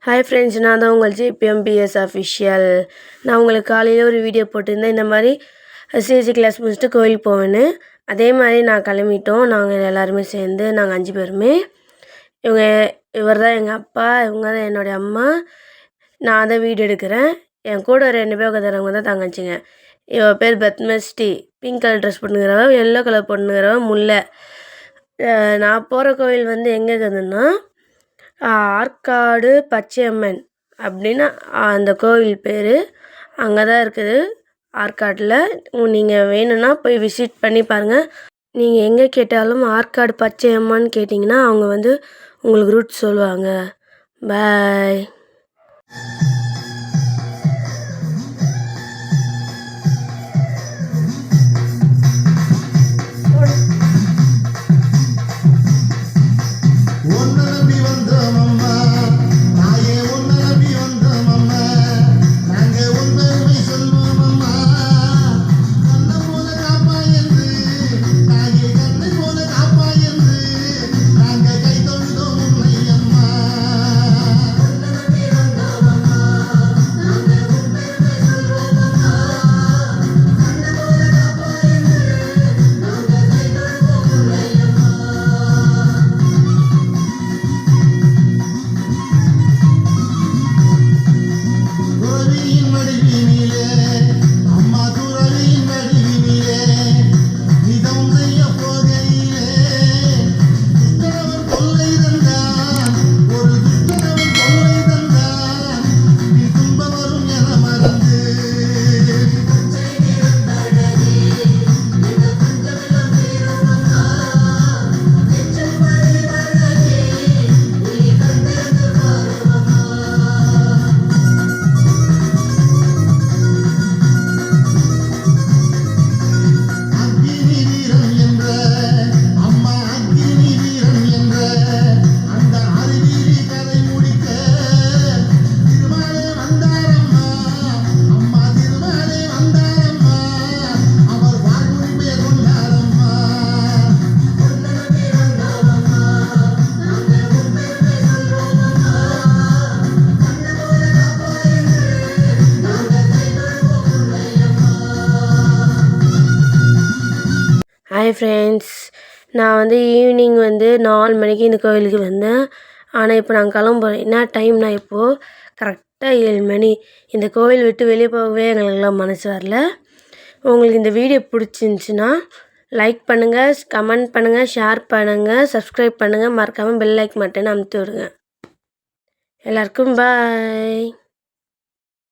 Hi friends, நான் தான் உங்கள் ஜேபிஎம்பிஎஸ் அஃபிஷியல். நான் உங்களுக்கு காலையில் ஒரு வீடியோ போட்டிருந்தேன். இந்த மாதிரி சிஎஸ்சி கிளாஸ் முடிச்சுட்டு கோயிலுக்கு போவேன்னு. அதே மாதிரி நான் கிளம்பிட்டோம். நாங்கள் எல்லாருமே சேர்ந்து நாங்கள் 5 பேருமே. இவர் தான் எங்கள் அப்பா, இவங்க தான் என்னுடைய அம்மா. நான் தான் வீடியோ எடுக்கிறேன். என் கூட 2 பேர் உட்காந்துறவங்க தான் தங்கச்சிங்க. இவள் பேர் பத்மஸ்ரீ. பிங்க் கலர் ட்ரெஸ் போட்டுங்கிறவ, எல்லோ கலர் போட்டுங்கிறவ முல்லை. நான் போகிற கோயில் வந்து எங்கே இருக்குதுன்னா ஆற்காடு பச்சையம்மன் அப்படின்னு அந்த கோவில் பேர். அங்கே தான் இருக்குது ஆற்காட்டில். நீங்கள் வேணும்னா போய் விசிட் பண்ணி பாருங்கள். நீங்கள் எங்கே கேட்டாலும் ஆற்காடு பச்சையம்மன் கேட்டிங்கன்னா அவங்க வந்து உங்களுக்கு ரூட் சொல்லுவாங்க. பாய். ஹாய் ஃப்ரெண்ட்ஸ், நான் வந்து ஈவினிங் வந்து 4 மணிக்கு இந்த கோவிலுக்கு வந்தேன். ஆனால் இப்போ நான் கிளம்புறேன். என்ன டைம்னா இப்போது கரெக்டாக 7 மணி. இந்த கோவில் விட்டு வெளியே போகவே எங்களுக்கெல்லாம் மனசு வரல. உங்களுக்கு இந்த வீடியோ பிடிச்சிருந்துச்சின்னா லைக் பண்ணுங்கள், கமெண்ட் பண்ணுங்கள், ஷேர் பண்ணுங்கள், சப்ஸ்கிரைப் பண்ணுங்கள். மறக்காமல் பெல் லைக் மட்டும் அமுத்தி விடுங்க. எல்லாருக்கும் பாய்.